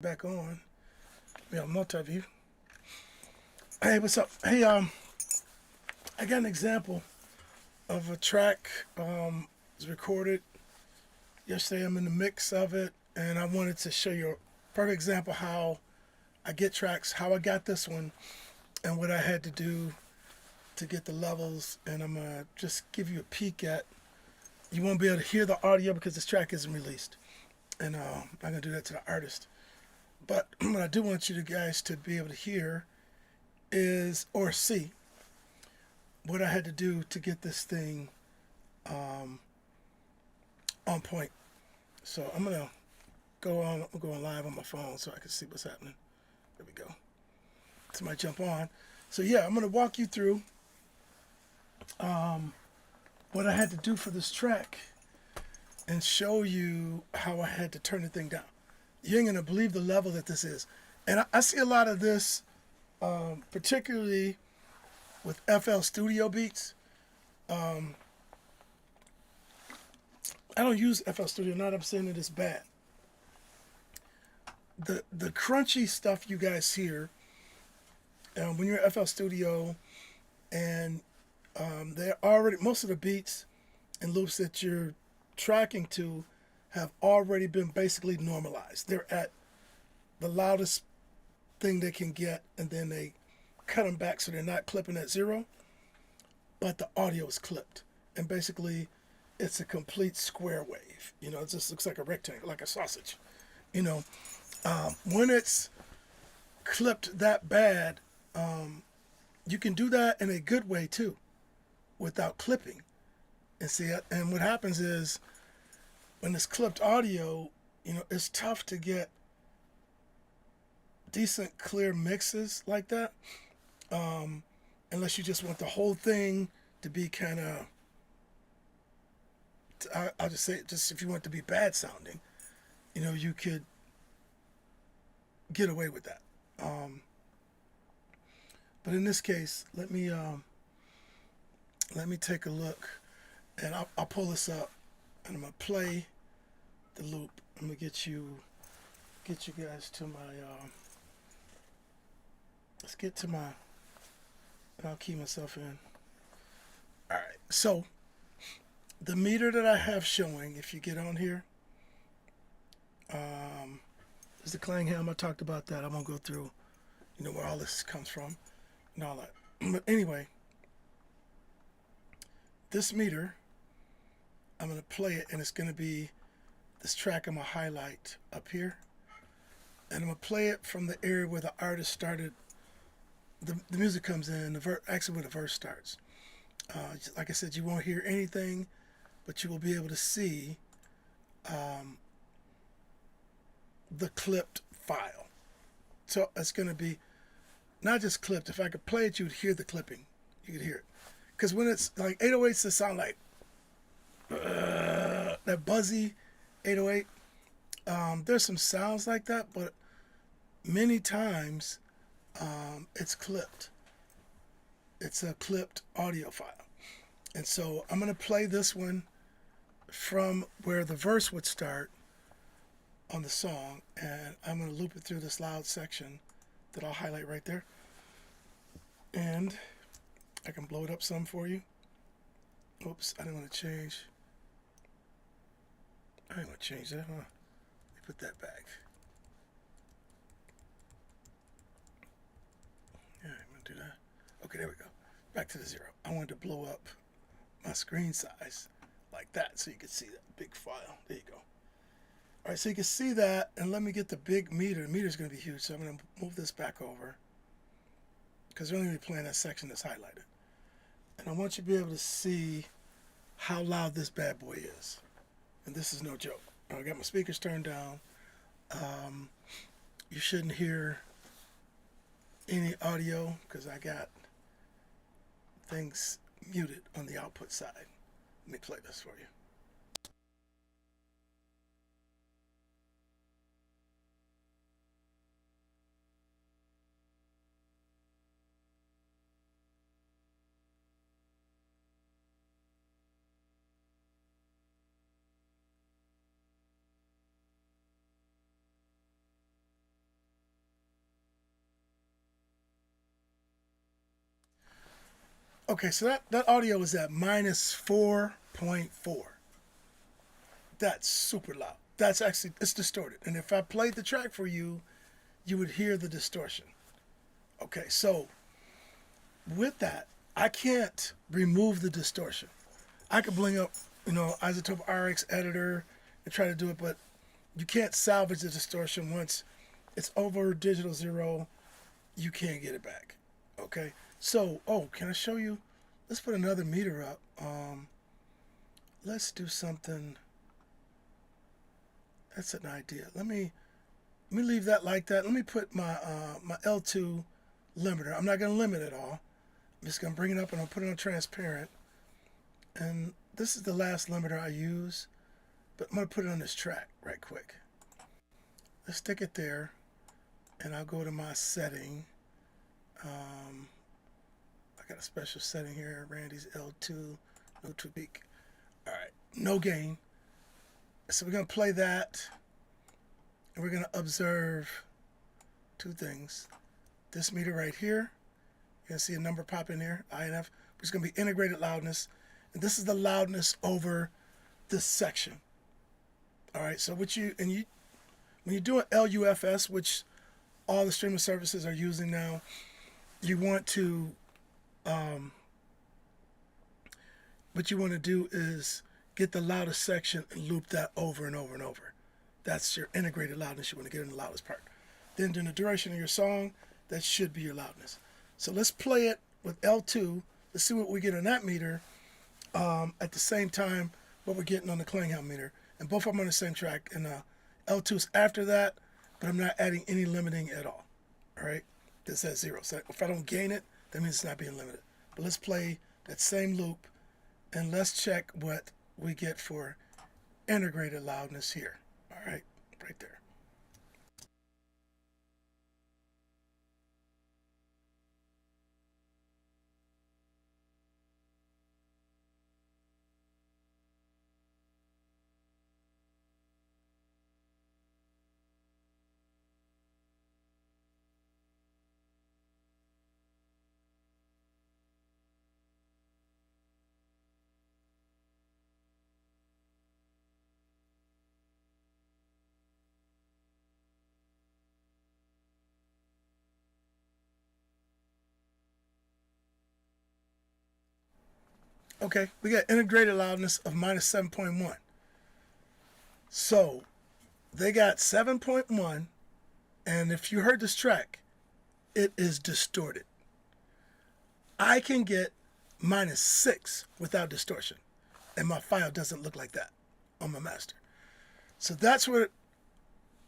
Back on. We have multi-view. Hey, what's up? Hey, I got an example of a track. It was recorded yesterday. I'm in the mix of it, and I wanted to show you a perfect example how I get tracks, how I got this one, and what I had to do to get the levels. And I'm gonna just give you a peek at. You won't be able to hear the audio because this track isn't released, and I'm gonna do that to the artist. But what I do want you guys to be able to hear is, or see, what I had to do to get this thing on point. So I'm gonna I'm going live on my phone so I can see what's happening. There we go. Somebody jump on. So yeah, I'm gonna walk you through what I had to do for this track and show you how I had to turn the thing down. You ain't gonna believe the level that this is. And I see a lot of this, particularly with FL Studio beats. I don't use FL Studio, not I'm saying that it's bad. The crunchy stuff you guys hear when you're at FL Studio, and they're already, most of the beats and loops that you're tracking to have already been basically normalized. They're at the loudest thing they can get, and then they cut them back so they're not clipping at zero, but the audio is clipped. And basically, it's a complete square wave. You know, it just looks like a rectangle, like a sausage. You know, when it's clipped that bad, you can do that in a good way too, without clipping. And see, and what happens is, when it's clipped audio, you know, it's tough to get decent, clear mixes like that, unless you just want the whole thing to be kind of, I'll just say it, just if you want it to be bad sounding, you know, you could get away with that. But in this case, let me take a look, and I'll pull this up, and I'm gonna play the loop. I'm gonna get you guys to my let's get to my, and I'll key myself in. All right, so the meter that I have showing, if you get on here, is the Clangham. I talked about that. I won't go through, you know, where all this comes from and all that. But anyway, this meter, I'm gonna play it, and it's gonna be this track I'm gonna highlight up here, and I'm gonna play it from the area where the artist started. The music comes in, actually where the verse starts. Like I said, you won't hear anything, but you will be able to see the clipped file. So it's gonna be not just clipped. If I could play it, you'd hear the clipping. You could hear it. Because when it's like 808s, it sound like that buzzy 808. There's some sounds like that, but many times it's clipped. It's a clipped audio file. And so I'm going to play this one from where the verse would start on the song, and I'm going to loop it through this loud section that I'll highlight right there. And I can blow it up some for you. Oops, I didn't want to change. I didn't want to change that, huh? Let me put that back. Yeah, I'm going to do that. Okay, there we go. Back to the zero. I wanted to blow up my screen size like that so you could see that big file. There you go. All right, so you can see that, and let me get the big meter. The meter's going to be huge, so I'm going to move this back over because we're only going to be playing that section that's highlighted. And I want you to be able to see how loud this bad boy is. And this is no joke. I got my speakers turned down. You shouldn't hear any audio because I got things muted on the output side. Let me play this for you. Okay, so that audio is at minus 4.4. That's super loud. That's actually, it's distorted. And if I played the track for you, you would hear the distortion. Okay, so with that, I can't remove the distortion. I could bring up, Isotope RX editor and try to do it, but you can't salvage the distortion once it's over digital zero. You can't get it back. Okay, so can I show you? Let's put another meter up. Let's do something. That's an idea. Let me leave that like that. Let me put my my L2 limiter. I'm not going to limit it all. I'm just going to bring it up and I'll put it on transparent. And this is the last limiter I use, but I'm going to put it on this track right quick. Let's stick it there, and I'll go to my setting. I got a special setting here, Randy's L2, no to peak. All right, no gain. So we're going to play that, and we're going to observe two things. This meter right here, you're going to see a number pop in here, INF, which is going to be integrated loudness. And this is the loudness over this section. All right, so when you're doing LUFS, which all the streaming services are using now, you want to, what you want to do is get the loudest section and loop that over and over and over. That's your integrated loudness. You want to get in the loudest part. Then during the duration of your song, that should be your loudness. So let's play it with L2. Let's see what we get on that meter at the same time what we're getting on the Klinghelm meter. And both of them on the same track. And L2's after that, but I'm not adding any limiting at all. All right? This at 0. So if I don't gain it, that means it's not being limited. But let's play that same loop, and let's check what we get for integrated loudness here. All right? Right there. Okay, we got integrated loudness of minus 7.1. So they got 7.1, and if you heard this track, it is distorted. I can get minus 6 without distortion, and my file doesn't look like that on my master. So that's what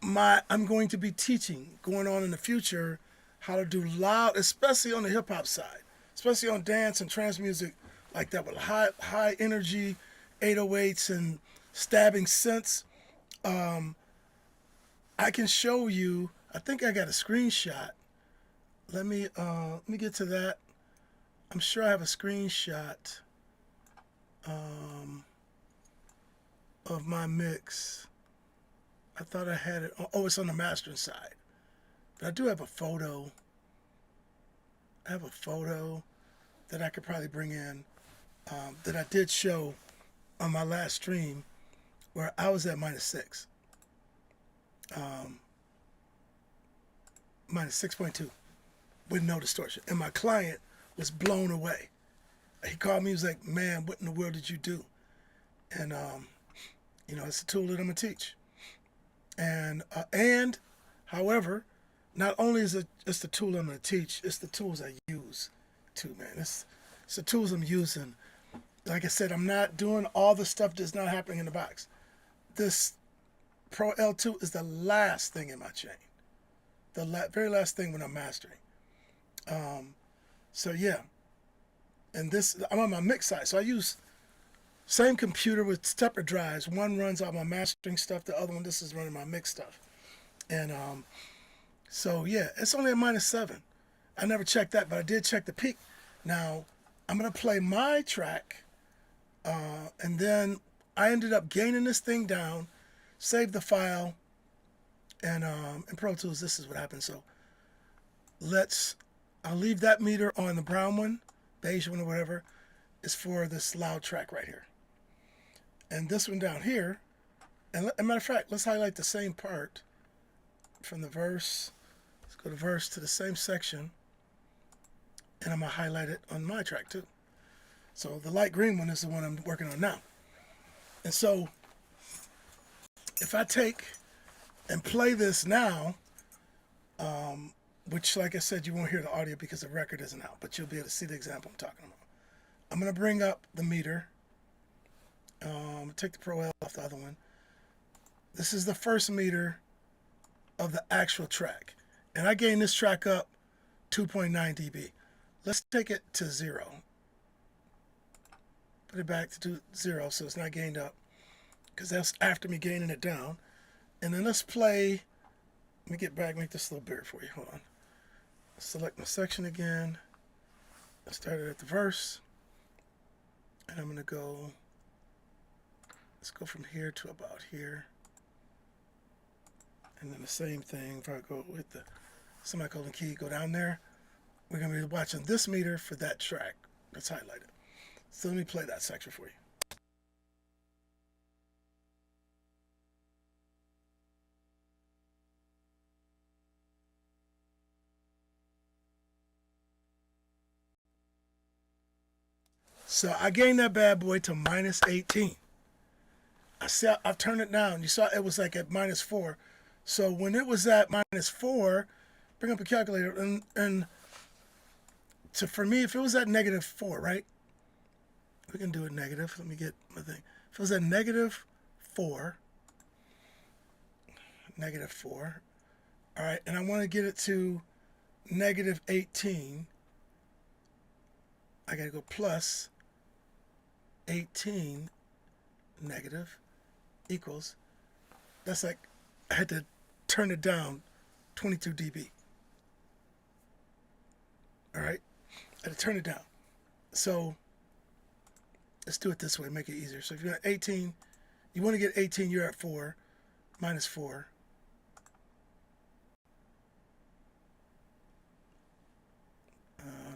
I'm going to be teaching going on in the future, how to do loud, especially on the hip hop side, especially on dance and trance music like that with high energy 808s and stabbing synths. I can show you. I think I got a screenshot. Let me get to that. I'm sure I have a screenshot of my mix. I thought I had it. Oh, it's on the mastering side. But I do have a photo. I have a photo that I could probably bring in that I did show on my last stream where I was at minus 6. Minus 6.2 with no distortion. And my client was blown away. He called me, he was like, man, what in the world did you do? And, it's a tool that I'm going to teach. And however, not only is it just the tool I'm going to teach, it's the tools I use too, man. It's the tools I'm using. Like I said, I'm not doing all the stuff that's not happening in the box. This Pro L2 is the last thing in my chain. The very last thing when I'm mastering. So yeah. And this, I'm on my mix side. So I use same computer with separate drives. One runs all my mastering stuff. The other one, this is running my mix stuff. And so yeah, it's only a minus 7. I never checked that, but I did check the peak. Now, I'm going to play my track. And then I ended up gaining this thing down, saved the file, and in Pro Tools, this is what happened. So I'll leave that meter on the brown one, beige one or whatever, is for this loud track right here. And this one down here, and as a matter of fact, let's highlight the same part from the verse. Let's go to verse to the same section, and I'm going to highlight it on my track too. So the light green one is the one I'm working on now. And so if I take and play this now, which, like I said, you won't hear the audio because the record isn't out, but you'll be able to see the example I'm talking about. I'm going to bring up the meter. Take the Pro L off the other one. This is the first meter of the actual track. And I gained this track up 2.9 dB. Let's take it to 0. Put it back to 0 so it's not gained up, because that's after me gaining it down. And then let's play. Let me get back, make this a little bigger for you. Hold on. Select my section again. I started at the verse. And I'm going to go, let's go from here to about here. And then the same thing, if I go with the semicolon key, go down there, we're going to be watching this meter for that track that's highlighted. So let me play that section for you. So I gained that bad boy to minus 18. I've turned it down. You saw it was like at minus 4. So when it was at minus 4, bring up a calculator, and for me, if it was at negative 4, right? We can do it negative. Let me get my thing. If it was at negative 4, all right, and I want to get it to negative 18, I got to go plus 18 negative equals, that's like, I had to turn it down 22 dB. All right, I had to turn it down. So let's do it this way, make it easier. So if you're at 18, you want to get 18, you're at 4, minus 4.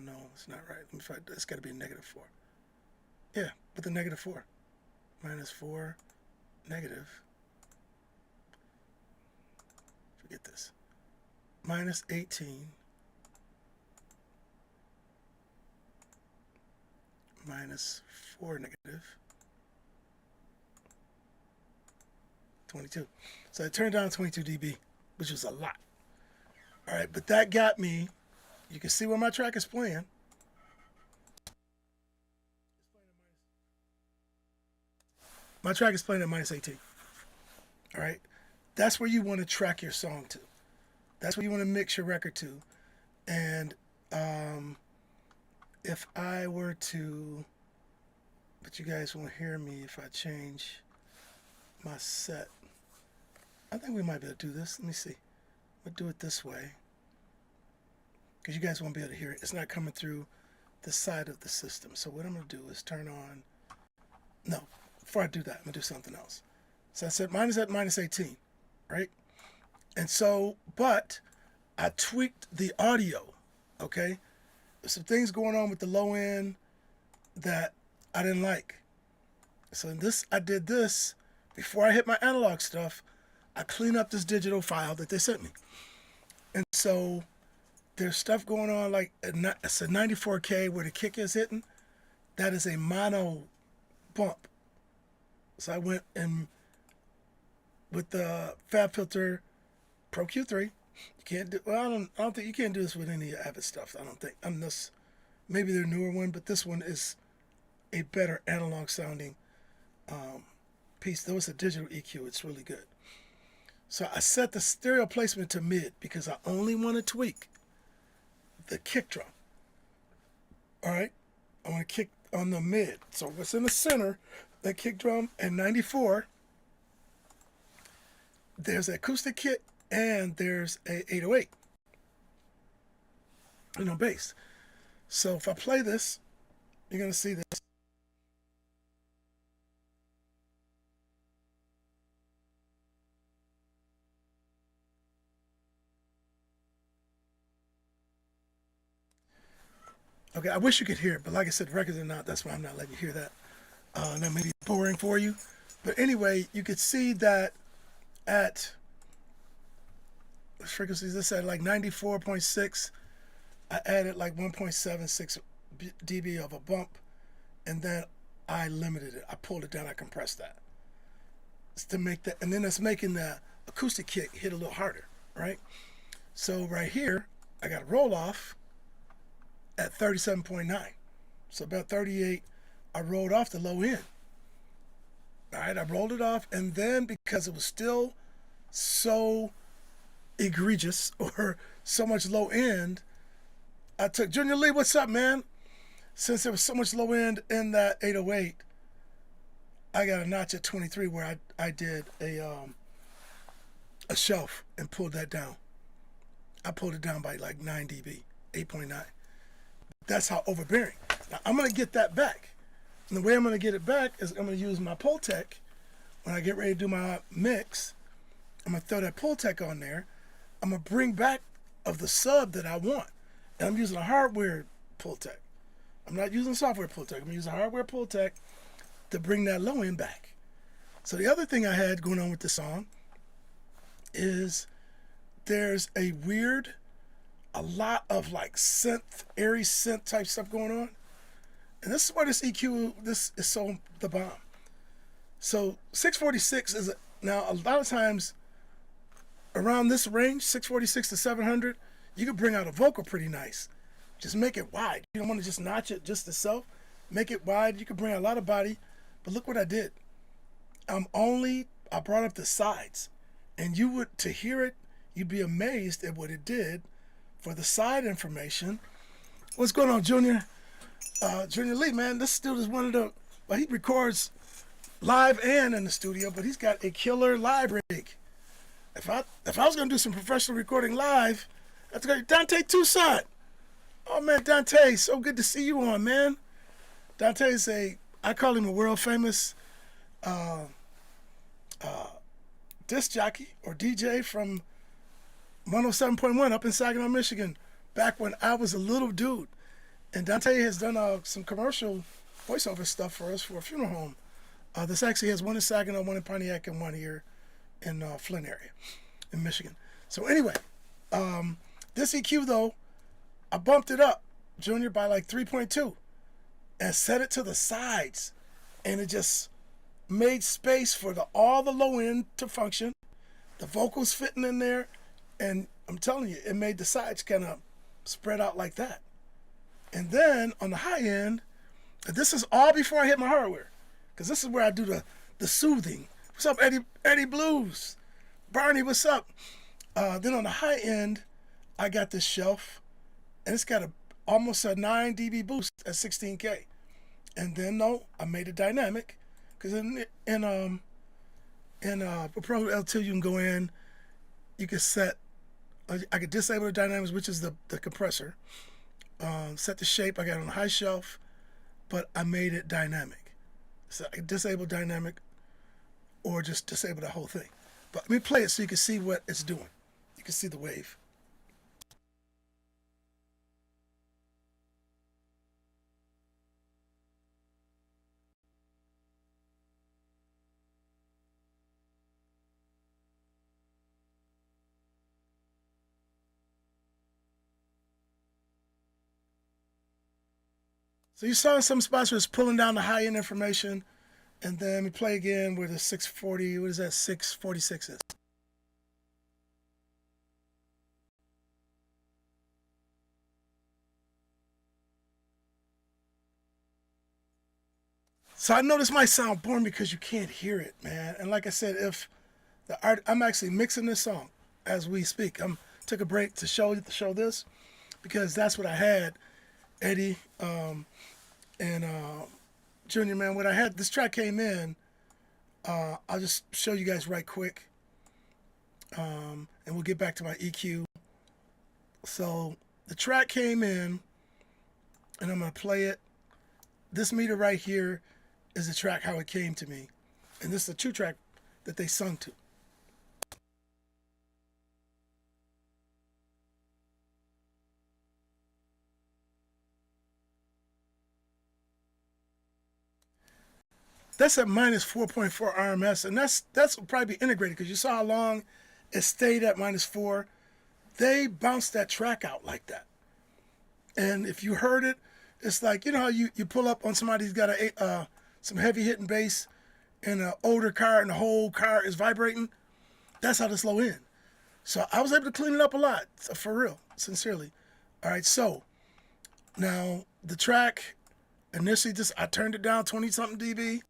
No, it's not right. Let me try, it's got to be negative 4. Yeah, but the negative 4. Minus 4, negative. Forget this. Minus 18. Minus 4 negative 22. So I turned down 22 dB, which was a lot. All right, but that got me, you can see where my track is playing. My track is playing at minus 18. All right, that's where you want to track your song to. That's where you want to mix your record to. And if I were to, but you guys won't hear me if I change my set. I think we might be able to do this. Let me see. We'll do it this way, because you guys won't be able to hear it. It's not coming through the side of the system. So what I'm going to do is turn on, no, before I do that, I'm going to do something else. So I said mine is at minus 18, right? And so, but I tweaked the audio, okay? There's some things going on with the low end that I didn't like. So in this, I did this before I hit my analog stuff. I cleaned up this digital file that they sent me. And so there's stuff going on, like it's a 94K where the kick is hitting. That is a mono bump. So I went and with the Fab Filter Pro Q3. You can't do, well, I don't think you can't do this with any Avid stuff. I don't think. Maybe their newer one, but this one is a better analog sounding piece. Though it's a digital EQ, it's really good. So I set the stereo placement to mid because I only want to tweak the kick drum. All right, I want to kick on the mid. So what's in the center, that kick drum and 94. There's an acoustic kit and there's a 808. Bass. So if I play this, you're gonna see this. Okay, I wish you could hear it, but like I said, records are not, that's why I'm not letting you hear that. That may be boring for you. But anyway, you could see that at frequencies, this at like 94.6, I added like 1.76 dB of a bump, and then I limited it. I pulled it down, I compressed that. It's to make that, and then it's making the acoustic kick hit a little harder, right? So right here, I got a roll off at 37.9. So about 38, I rolled off the low end. All right, I rolled it off, and then because it was still so egregious or so much low end, I took Junior Lee, what's up, man? Since there was so much low end in that 808, I got a notch at 23 where I did a shelf and pulled that down. I pulled it down by like 9 dB, 8.9. That's how overbearing. Now I'm gonna get that back. And the way I'm gonna get it back is I'm gonna use my Pultec. When I get ready to do my mix, I'm gonna throw that Pultec on there. I'm gonna bring back of the sub that I want. And I'm using a hardware Pultec. I'm not using software Pultec. I'm using hardware Pultec to bring that low end back. So the other thing I had going on with the song is there's a lot of like synth, airy synth type stuff going on. And this is where this EQ, this is so the bomb. So 646 is, now a lot of times around this range, 646 to 700, you can bring out a vocal pretty nice. Just make it wide. You don't want to just notch it just itself. Make it wide. You can bring out a lot of body. But look what I did. I brought up the sides. And you would, to hear it, you'd be amazed at what it did for the side information. What's going on, Junior? Junior Lee, man, this dude is one of the, well, he records live and in the studio, but he's got a killer live rig. If I was going to do some professional recording live, that's going to Dante Toussaint. Oh, man, Dante, so good to see you on, man. Dante is I call him a world famous disc jockey or DJ from 107.1 up in Saginaw, Michigan, back when I was a little dude. And Dante has done some commercial voiceover stuff for us for a funeral home. This actually has one in Saginaw, one in Pontiac, and one here in Flint area in Michigan. So anyway, this EQ though, I bumped it up, Junior, by like 3.2 and set it to the sides, and it just made space for all the low end to function, the vocals fitting in there, and I'm telling you, it made the sides kind of spread out like that. And then on the high end, this is all before I hit my hardware, because this is where I do the soothing. What's up, Eddie Blues? Barney, what's up? Then on the high end, I got this shelf, and it's got almost a 9 dB boost at 16K. And then I made it dynamic, because in Pro L2 you can go in, you can set, I could disable the dynamics, which is the compressor. Set the shape, I got it on a high shelf, but I made it dynamic. So I could disable dynamic or just disable the whole thing. But let me play it so you can see what it's doing. You can see the wave. So you saw in some spots where it's pulling down the high end information, and then we play again where the 640, what is that, 646 is. So I know this might sound boring because you can't hear it, man. And like I said, I'm actually mixing this song as we speak. Took a break to show this because that's what I had, Eddie, and Junior, man. When I had this track came in, I'll just show you guys right quick, and we'll get back to my EQ. So the track came in, and I'm gonna play it. This meter right here is the track how it came to me, and this is a 2-track that they sung to. That's at minus 4.4 RMS, and that's will probably be integrated because you saw how long it stayed at minus 4. They bounced that track out like that. And if you heard it, it's like, you know how you pull up on somebody who's got some heavy hitting bass in an older car and the whole car is vibrating? That's how this low end. So I was able to clean it up a lot, for real, sincerely. All right, so now the track, initially I turned it down 20 something dB.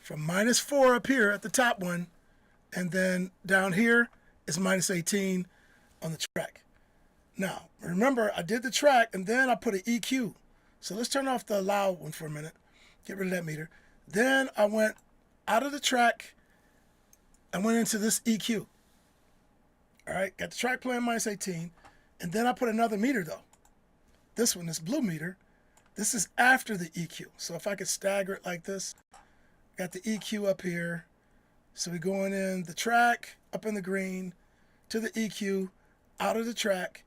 From minus 4 up here at the top one, and then down here is minus 18 on the track. Now, remember, I did the track, and then I put an EQ. So let's turn off the loud one for a minute. Get rid of that meter. Then I went out of the track. I went into this EQ. All right, got the track playing minus 18. And then I put another meter, though. This one, this blue meter, this is after the EQ. So if I could stagger it like this, got the EQ up here. So we're going in the track, up in the green, to the EQ, out of the track,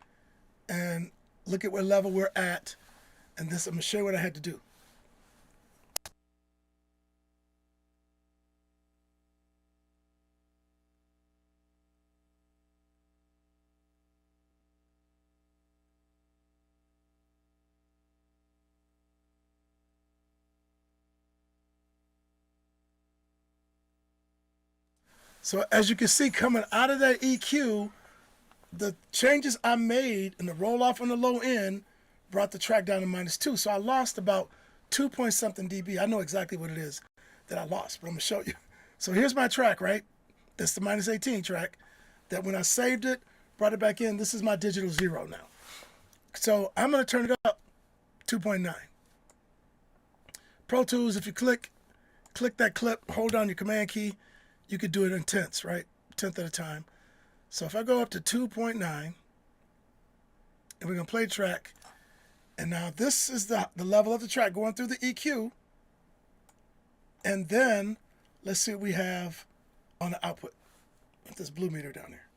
and look at what level we're at. And this, I'm going to show you what I had to do. So as you can see, coming out of that EQ, the changes I made and the roll off on the low end brought the track down to minus 2. So I lost about 2 point something dB. I know exactly what it is that I lost, but I'm going to show you. So here's my track, right? That's the minus 18 track that when I saved it, brought it back in, this is my digital 0 now. So I'm going to turn it up 2.9. Pro Tools, if you click that clip, hold down your command key, you could do it in tenths, right? Tenth at a time. So if I go up to 2.9, and we're going to play track, and now this is the level of the track going through the EQ, and then let's see what we have on the output with this blue meter down there.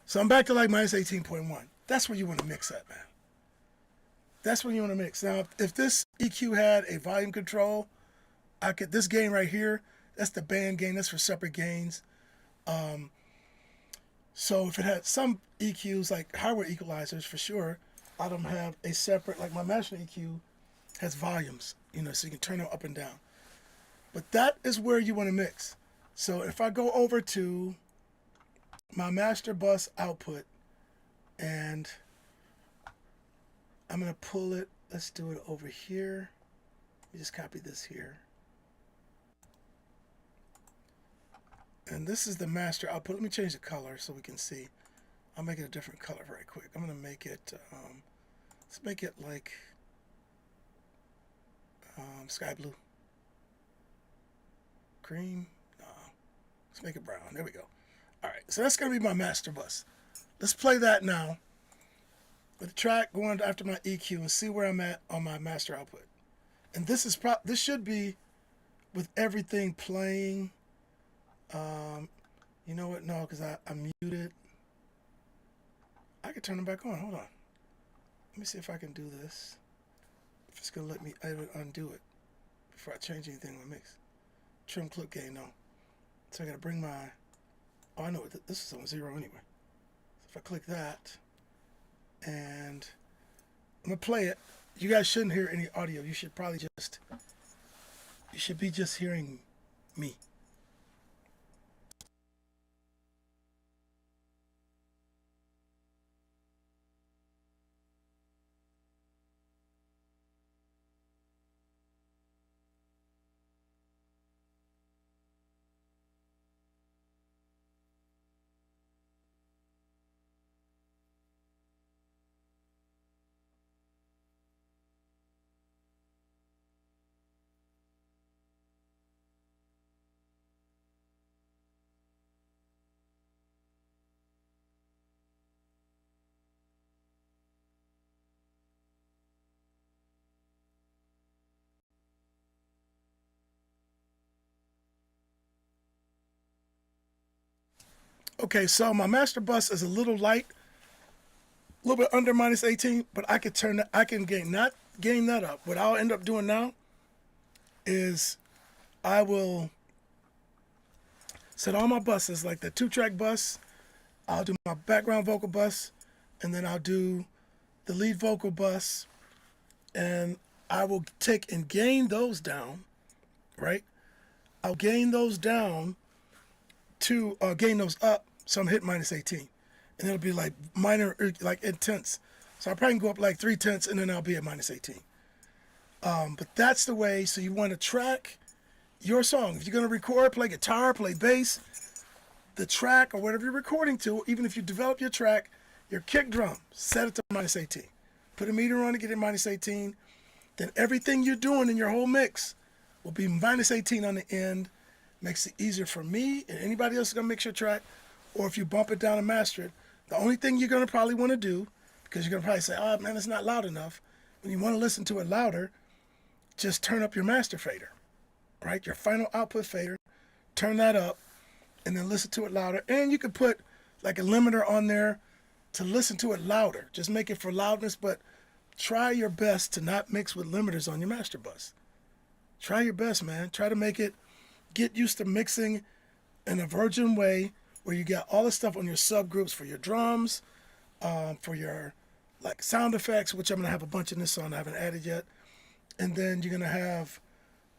So I'm back to like minus 18.1. That's where you want to mix at, man. That's when you want to mix. Now, if this EQ had a volume control, this gain right here, that's the band gain. That's for separate gains. So if it had some EQs, like hardware equalizers, for sure, a lot of them have a separate, like my master EQ has volumes, so you can turn them up and down. But that is where you want to mix. So if I go over to my master bus output, and I'm going to pull it. Let's do it over here. Let me just copy this here. And this is the master output. Let me change the color so we can see. I'll make it a different color very quick. I'm going to make it, let's make it like sky blue. Cream? No. Let's make it brown. There we go. All right, so that's going to be my master bus. Let's play that now with the track going after my EQ and see where I'm at on my master output. And this should be with everything playing. You know what? No, because I muted. I can turn them back on. Hold on. Let me see if I can do this. If it's going to let me undo it before I change anything in the mix. Trim clip gain, no. So I got to bring my... Oh, I know this is on 0 anyway. So if I click that, and I'm going to play it. You guys shouldn't hear any audio. You should probably you should be just hearing me. Okay, so my master bus is a little light, a little bit under -18, but I could turn that, I can gain that up. What I'll end up doing now is I will set all my buses, like the 2-track bus, I'll do my background vocal bus, and then I'll do the lead vocal bus, and I will take and gain those down, right? I'll gain those down to gain those up, so I'm hitting -18, and it'll be like minor, like intense. So I probably can go up like 3/10, and then I'll be at -18. But that's the way. So you want to track your song. If you're gonna record, play guitar, play bass, the track or whatever you're recording to, even if you develop your track, your kick drum, set it to -18. Put a meter on it, get it -18. Then everything you're doing in your whole mix will be -18 on the end. Makes it easier for me and anybody else who's gonna mix your track. Or if you bump it down and master it, the only thing you're gonna probably want to do, because you're gonna probably say, "Oh man, it's not loud enough." When you want to listen to it louder, just turn up your master fader, right? Your final output fader. Turn that up, and then listen to it louder. And you could put like a limiter on there to listen to it louder. Just make it for loudness, but try your best to not mix with limiters on your master bus. Try your best, man. Try to make it, get used to mixing in a virgin way where you got all the stuff on your subgroups for your drums, for your like sound effects, which I'm gonna have a bunch in this song I haven't added yet. And then you're gonna have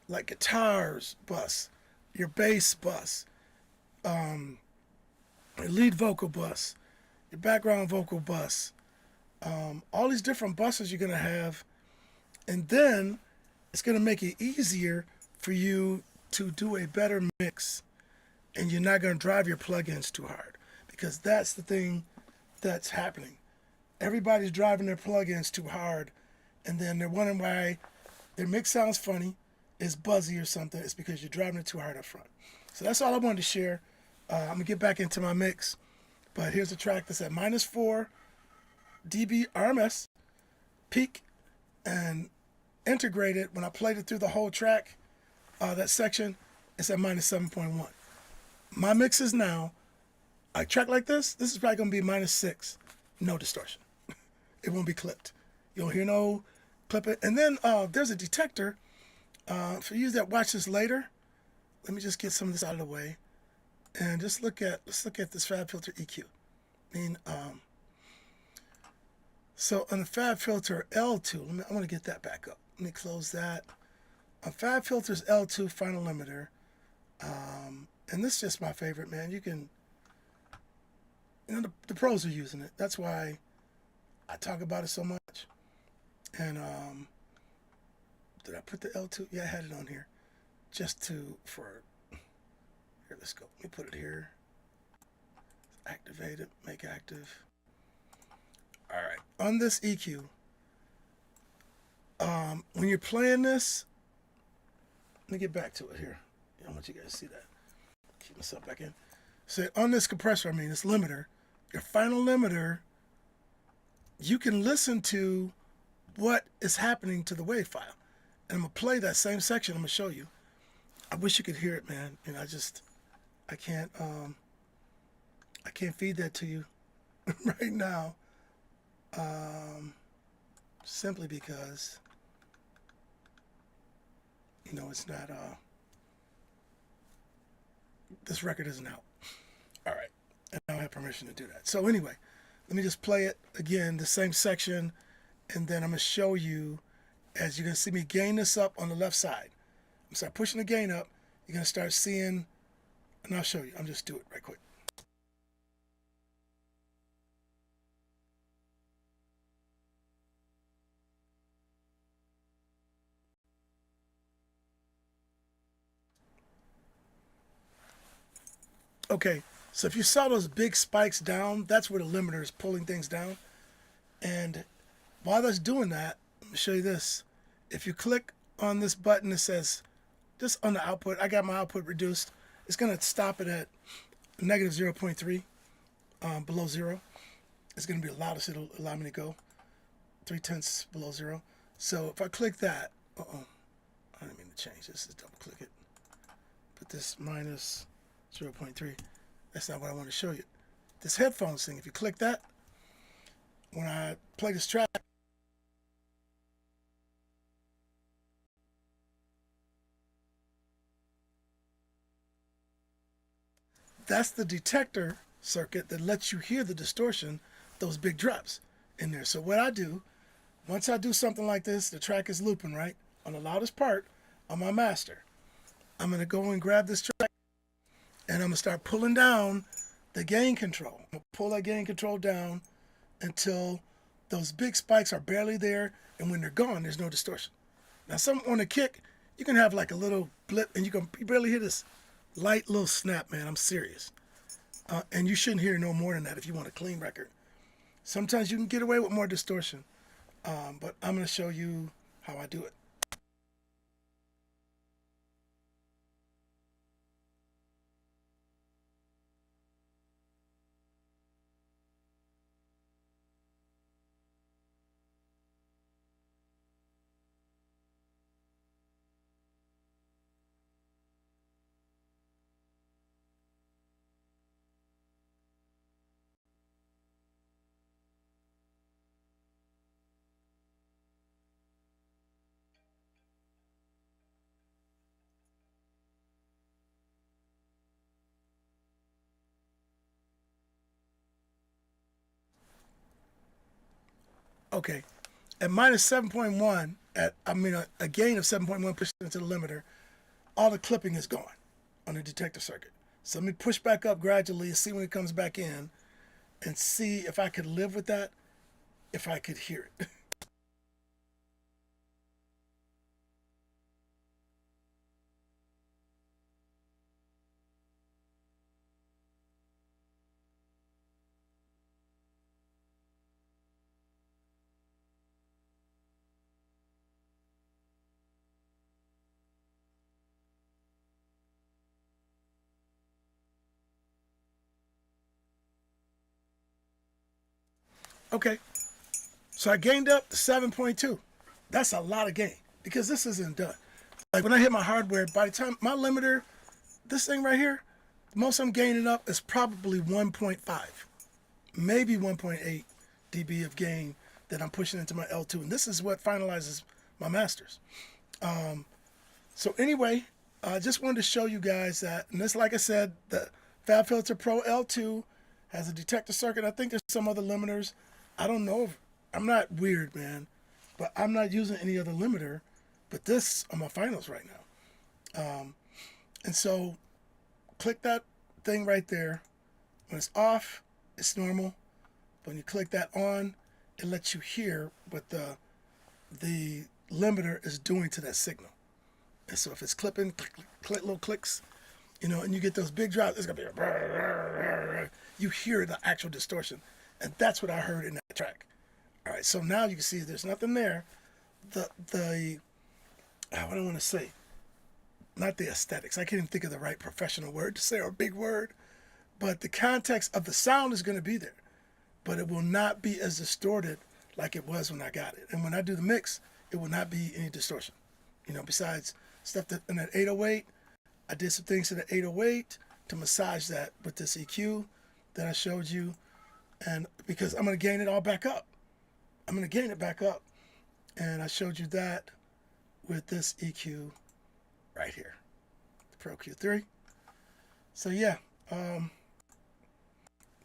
like guitars bus, your bass bus, your lead vocal bus, your background vocal bus, all these different buses you're gonna have, and then it's gonna make it easier for you to do a better mix, and you're not gonna drive your plugins too hard, because that's the thing that's happening. Everybody's driving their plugins too hard, and then they're wondering why their mix sounds funny, is buzzy or something. It's because you're driving it too hard up front. So that's all I wanted to share. I'm gonna get back into my mix, but here's a track that's at -4 dB RMS, peak, and integrated. When I played it through the whole track, that section, it's at -7.1. My mixes now, a track like this is probably gonna be -6, no distortion. It won't be clipped. You don't hear no clip it. And then there's a detector for you that watch this later. Let me just get some of this out of the way, and just let's look at this Fab Filter EQ. I mean, so on the Fab Filter L2, I want to get that back up. Let me close that. On Fab Filter's L2 final limiter, and this is just my favorite, man. You can, the pros are using it. That's why I talk about it so much. And did I put the L2? Yeah, I had it on here. Just here, let's go. Let me put it here. Activate it, make active. All right, on this EQ, when you're playing this, let me get back to it here. I don't want you guys to see that. Keep myself back in. So on this compressor, this limiter, your final limiter, you can listen to what is happening to the wave file. And I'm gonna play that same section. I'm gonna show you. I wish you could hear it, man. And I can't feed that to you right now. Simply because, it's not, this record isn't out. All right. And I don't have permission to do that. So anyway, let me just play it again, the same section, and then I'm gonna show you, as you're gonna see me gain this up on the left side. I'm gonna start pushing the gain up. You're gonna start seeing, and I'll show you. I'm just do it right quick. Okay, so if you saw those big spikes down, that's where the limiter is pulling things down. And while that's doing that, let me show you this. If you click on this button that says, just on the output, I got my output reduced. It's going to stop it at -0.3, below 0. It's going to be the loudest it'll allow me to go, 0.3 below 0. So if I click that, I didn't mean to change this, just double click it. Put this -0.3. That's not what I want to show you. This headphones thing, if you click that, when I play this track, that's the detector circuit that lets you hear the distortion, those big drops in there. So what I do, once I do something like this, the track is looping, right? On the loudest part on my master, I'm going to go and grab this track and I'm going to start pulling down the gain control. I'm going to pull that gain control down until those big spikes are barely there, and when they're gone, there's no distortion. Now, some on a kick, you can have like a little blip, and you barely hear this light little snap, man. I'm serious. And you shouldn't hear no more than that if you want a clean record. Sometimes you can get away with more distortion, but I'm going to show you how I do it. Okay, at minus 7.1, a gain of 7.1% to the limiter, all the clipping is gone on the detector circuit. So let me push back up gradually and see when it comes back in and see if I could live with that, if I could hear it. Okay, so I gained up to 7.2. That's a lot of gain because this isn't done. Like when I hit my hardware, by the time my limiter, this thing right here, the most I'm gaining up is probably 1.5, maybe 1.8 dB of gain that I'm pushing into my L2. And this is what finalizes my masters. So anyway, I just wanted to show you guys that, and this, like I said, the FabFilter Pro L2 has a detector circuit. I think there's some other limiters. I don't know if, I'm not weird, man, but I'm not using any other limiter but this on my finals right now. And so click that thing right there. When it's off, it's normal. When you click that on, it lets you hear what the limiter is doing to that signal. And so if it's clipping, click, little clicks, and you get those big drops, it's gonna be, you hear the actual distortion. And that's what I heard in that track. All right, so now you can see there's nothing there. What do I want to say? Not the aesthetics. I can't even think of the right professional word to say, or a big word. But the context of the sound is going to be there. But it will not be as distorted like it was when I got it. And when I do the mix, it will not be any distortion. Besides stuff that in that 808, I did some things to the 808 to massage that with this EQ that I showed you. And because I'm going to gain it all back up. I'm going to gain it back up. And I showed you that with this EQ right here, the Pro Q3. So yeah,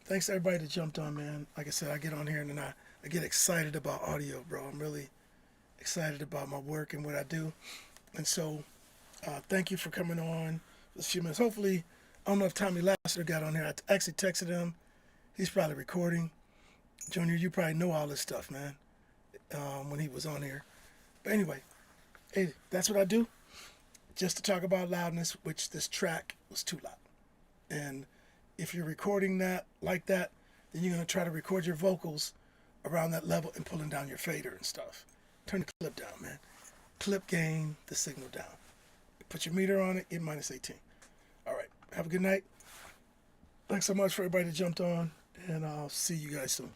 thanks to everybody that jumped on, man. Like I said, I get on here and then I get excited about audio, bro. I'm really excited about my work and what I do. And so thank you for coming on this few minutes. Hopefully, I don't know if Tommy Lasseter got on here. I actually texted him. He's probably recording. Junior, you probably know all this stuff, man, when he was on here. But anyway, hey, that's what I do. Just to talk about loudness, which this track was too loud. And if you're recording that like that, then you're going to try to record your vocals around that level and pulling down your fader and stuff. Turn the clip down, man. Clip gain the signal down. Put your meter on it, get minus 18. All right, have a good night. Thanks so much for everybody that jumped on, and I'll see you guys soon.